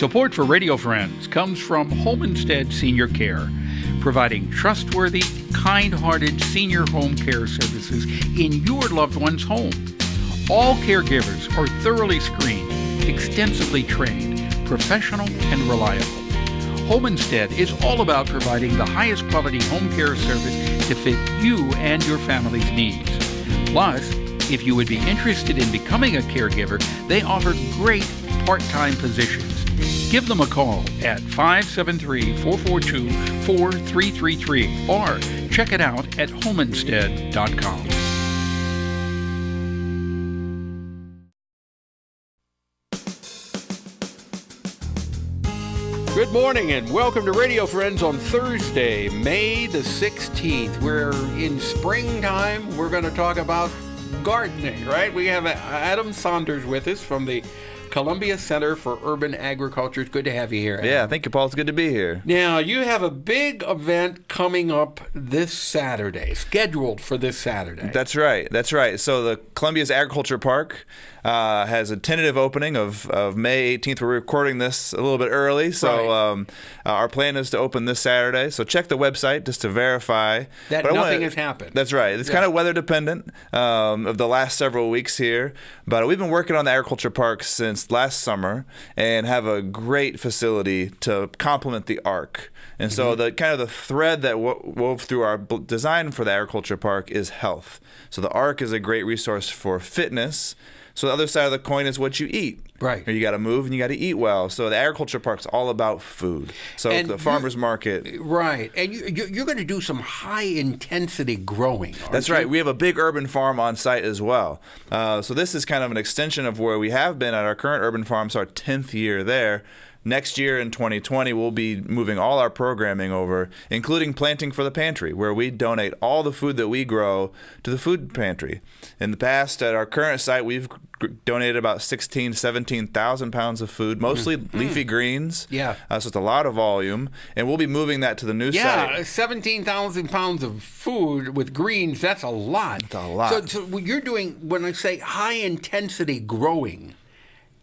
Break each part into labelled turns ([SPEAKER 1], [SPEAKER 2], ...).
[SPEAKER 1] Support for Radio Friends comes from Homestead Senior Care, providing trustworthy, kind-hearted senior home care services in your loved one's home. All caregivers are thoroughly screened, extensively trained, professional, and reliable. Homestead is all about providing the highest quality home care service to fit you and your family's needs. Plus, if you would be interested in becoming a caregiver, they offer great part-time positions. Give them a call at 573-442-4333 or check it out at homestead.com. Good morning and welcome to Radio Friends on Thursday, May the 16th. We're in springtime. We're going to talk about gardening, right? We have Adam Saunders with us from the Columbia Center for Urban Agriculture. It's good to have you here, Adam.
[SPEAKER 2] Yeah, thank you, Paul. It's good to be here.
[SPEAKER 1] Now, you have a big event coming up this Saturday, scheduled for this Saturday.
[SPEAKER 2] That's right. So the Columbia's Agriculture Park has a tentative opening of May 18th. We're recording this a little bit early, so our plan is to open this Saturday. So check the website just to verify.
[SPEAKER 1] That nothing has happened.
[SPEAKER 2] That's right. It's kind of weather dependent of the last several weeks here. But we've been working on the Agriculture Park since last summer and have a great facility to complement the ARC. And so the kind of the thread that wove through our design for the Agriculture Park is health. So the ARC is a great resource for fitness. So the other side of the coin is what you eat.
[SPEAKER 1] Right.
[SPEAKER 2] You got to move and you got to eat well. So the Agriculture Park's all about food. So the farmer's market.
[SPEAKER 1] Right. And you're going to do some high-intensity growing, aren't
[SPEAKER 2] That's right. We have a big urban farm on site as well. So this is kind of an extension of where we have been at our current urban farm. So our 10th year there. Next year in 2020, we'll be moving all our programming over, including Planting for the Pantry, where we donate all the food that we grow to the food pantry. In the past, at our current site, we've donated about 17,000 pounds of food, mostly leafy greens.
[SPEAKER 1] Yeah.
[SPEAKER 2] So it's a lot of volume, and we'll be moving that to the new site.
[SPEAKER 1] Yeah, 17,000 pounds of food with greens, that's a lot.
[SPEAKER 2] It's a lot.
[SPEAKER 1] So you're doing, when I say high-intensity growing,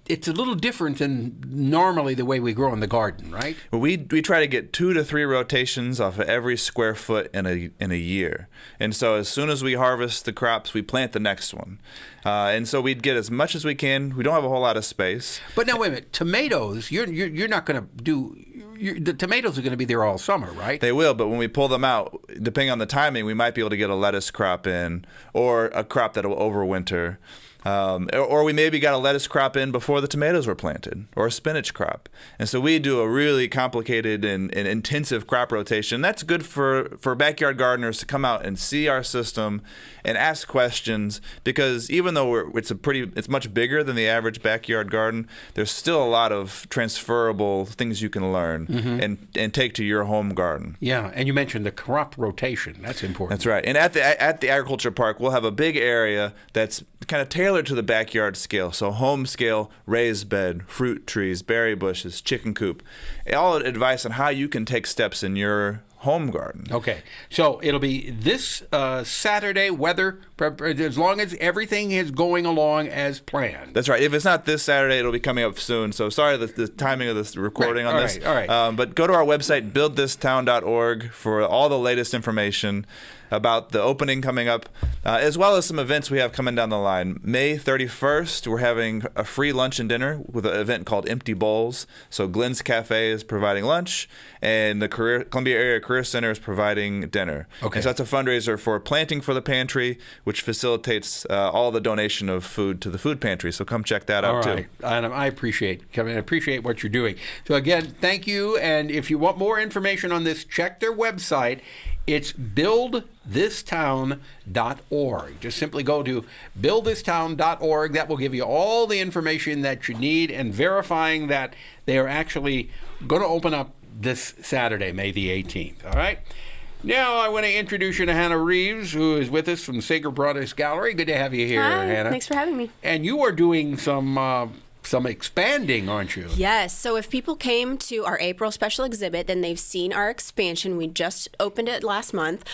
[SPEAKER 1] it's a little different than normally the way we grow in the garden, right?
[SPEAKER 2] Well, we try to get 2 to 3 rotations off of every square foot in a year. And so as soon as we harvest the crops, we plant the next one. And so we'd get as much as we can. We don't have a whole lot of space.
[SPEAKER 1] But now, wait a minute. Tomatoes, you're not going to do... the tomatoes are going to be there all summer, right?
[SPEAKER 2] They will, but when we pull them out, depending on the timing, we might be able to get a lettuce crop in or a crop that will overwinter. Or we maybe got a lettuce crop in before the tomatoes were planted, or a spinach crop. And so we do a really complicated and intensive crop rotation. That's good for backyard gardeners to come out and see our system and ask questions, because even though it's much bigger than the average backyard garden, there's still a lot of transferable things you can learn and take to your home garden.
[SPEAKER 1] Yeah, and you mentioned the crop rotation. That's important.
[SPEAKER 2] That's right. And at the Agriculture Park, we'll have a big area that's kind of tailored to the backyard scale. So home scale, raised bed, fruit trees, berry bushes, chicken coop. All advice on how you can take steps in your home garden.
[SPEAKER 1] Okay. So it'll be this Saturday, weather, as long as everything is going along as planned.
[SPEAKER 2] That's right. If it's not this Saturday, it'll be coming up soon. So sorry the timing of this recording on this.
[SPEAKER 1] All right.
[SPEAKER 2] But go to our website, buildthistown.org, for all the latest information about the opening coming up, as well as some events we have coming down the line. May 31st, we're having a free lunch and dinner with an event called Empty Bowls. So Glenn's Cafe is providing lunch, and the Columbia Area Career Center is providing dinner.
[SPEAKER 1] Okay.
[SPEAKER 2] And so that's a fundraiser for Planting for the Pantry, which facilitates all the donation of food to the food pantry. So come check that out, too.
[SPEAKER 1] And I appreciate what you're doing. So again, thank you. And if you want more information on this, check their website. It's buildthistown.org. Just simply go to buildthistown.org. That will give you all the information that you need, and verifying that they are actually going to open up this Saturday, May the 18th. All right? Now I want to introduce you to Hannah Reeves, who is with us from Braudis Gallery. Good to have you here,
[SPEAKER 3] Hi,
[SPEAKER 1] Hannah.
[SPEAKER 3] thanks for having me.
[SPEAKER 1] And you are doing some
[SPEAKER 3] some expanding, aren't you?
[SPEAKER 4] Yes. So if people came to our April special exhibit, then they've seen our expansion. We just opened it last month.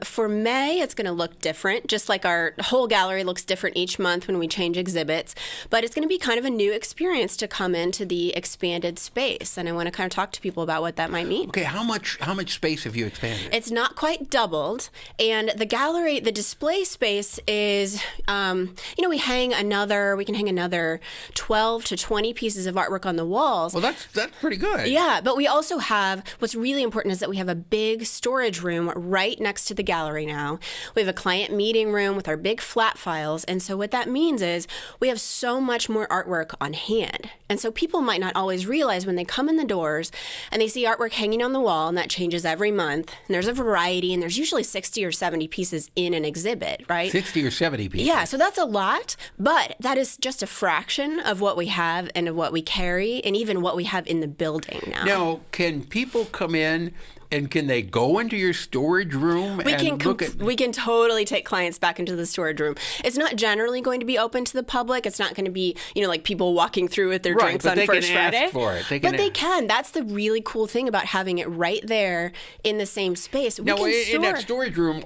[SPEAKER 4] For May, it's going to look different, just like our whole gallery looks different each month when we change exhibits. But it's going to be kind of a new experience to come into the expanded space. And I want to kind of talk to people about what that might mean.
[SPEAKER 3] Okay, how much space have you expanded?
[SPEAKER 4] It's not quite doubled. And the gallery, the display space is, we can hang another 12 to 20 pieces of artwork on the walls.
[SPEAKER 3] Well, that's pretty good.
[SPEAKER 4] Yeah, but we also have, what's really important is that we have a big storage room right next to the gallery now. We have a client meeting room with our big flat files. And so what that means is we have so much more artwork on hand. And so people might not always realize when they come in the doors and they see artwork hanging on the wall, and that changes every month. And there's a variety, and there's usually 60 or 70 pieces in an exhibit, right?
[SPEAKER 3] 60 or 70 pieces.
[SPEAKER 4] Yeah, so that's a lot, but that is just a fraction of what we have and of what we carry and even what we have in the building now.
[SPEAKER 3] Now, can people come in and can they go into your storage room
[SPEAKER 4] We
[SPEAKER 3] and
[SPEAKER 4] can totally take clients back into the storage room. It's not generally going to be open to the public. It's not going to be, like people walking through with their drinks on First Friday.
[SPEAKER 3] Ask for it.
[SPEAKER 4] They can. That's the really cool thing about having it right there in the same space.
[SPEAKER 3] Now, in that storage room,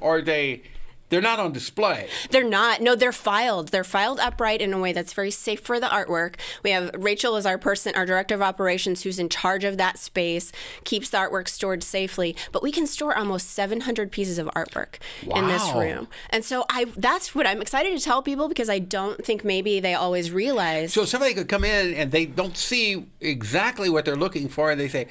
[SPEAKER 3] they're not on display.
[SPEAKER 4] They're not. No, they're filed. They're filed upright in a way that's very safe for the artwork. We have Rachel as our director of operations, who's in charge of that space, keeps the artwork stored safely. But we can store almost 700 pieces of artwork in this room. And so that's what I'm excited to tell people, because I don't think maybe they always realize.
[SPEAKER 3] So somebody could come in and they don't see exactly what they're looking for, and they say,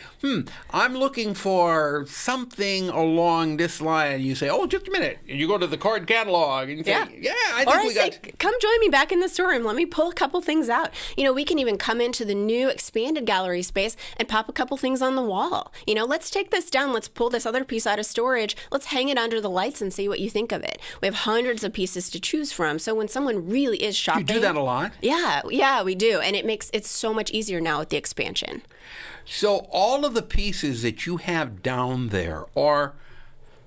[SPEAKER 3] I'm looking for something along this line. And you say, oh, just a minute. And you go to the card catalog and you say, I think
[SPEAKER 4] come join me back in the storeroom. Let me pull a couple things out. We can even come into the new expanded gallery space and pop a couple things on the wall. Let's take this down. Let's pull this other piece out of storage. Let's hang it under the lights and see what you think of it. We have hundreds of pieces to choose from. So when someone really is shopping.
[SPEAKER 3] You do that a lot?
[SPEAKER 4] Yeah, we do. And it makes it so much easier now with the expansion.
[SPEAKER 3] So all of the pieces that you have down there are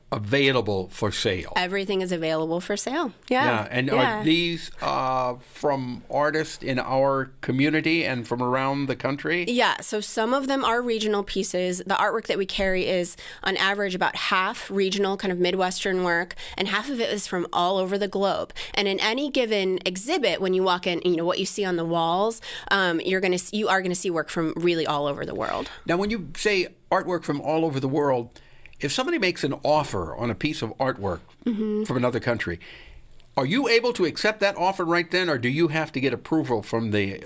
[SPEAKER 3] available for sale.
[SPEAKER 4] Everything is available for sale. Yeah.
[SPEAKER 3] And are these from artists in our community and from around the country?
[SPEAKER 4] Yeah. So some of them are regional pieces. The artwork that we carry is on average about half regional, kind of Midwestern work, and half of it is from all over the globe. And in any given exhibit, when you walk in, what you see on the walls, you are going to see work from really all over the world.
[SPEAKER 3] Now, when you say artwork from all over the world, if somebody makes an offer on a piece of artwork from another country, are you able to accept that offer right then, or do you have to get approval from the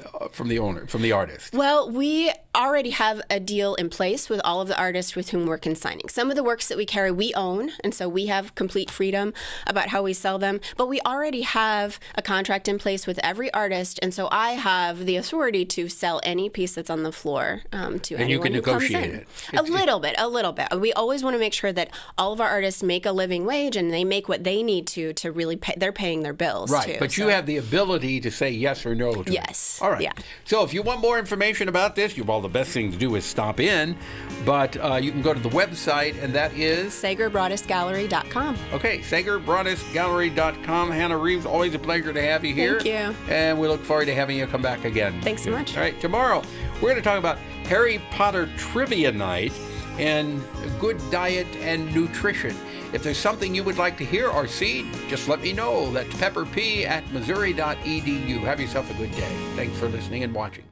[SPEAKER 3] owner, from the artist?
[SPEAKER 4] Well, we already have a deal in place with all of the artists with whom we're consigning. Some of the works that we carry, we own, and so we have complete freedom about how we sell them. But we already have a contract in place with every artist, and so I have the authority to sell any piece that's on the floor to anyone who comes in.
[SPEAKER 3] And you can negotiate it.
[SPEAKER 4] A little bit. We always want to make sure that all of our artists make a living wage and they make what they need to really pay. They're paying their bills,
[SPEAKER 3] right,
[SPEAKER 4] too.
[SPEAKER 3] But you have the ability to say yes or no to it.
[SPEAKER 4] Yes.
[SPEAKER 3] All right.
[SPEAKER 4] Yeah.
[SPEAKER 3] So if you want more information about this, the best thing to do is stop in. But you can go to the website, and that is
[SPEAKER 4] SagerBraudisGallery.com.
[SPEAKER 3] Okay, SagerBraudisGallery.com. Hannah Reeves, always a pleasure to have you here.
[SPEAKER 4] Thank you.
[SPEAKER 3] And we look forward to having you come back again.
[SPEAKER 4] Thanks so much.
[SPEAKER 3] All right, tomorrow we're going to talk about Harry Potter Trivia Night and good diet and nutrition. If there's something you would like to hear or see, just let me know. That's pepperp@missouri.edu. Have yourself a good day. Thanks for listening and watching.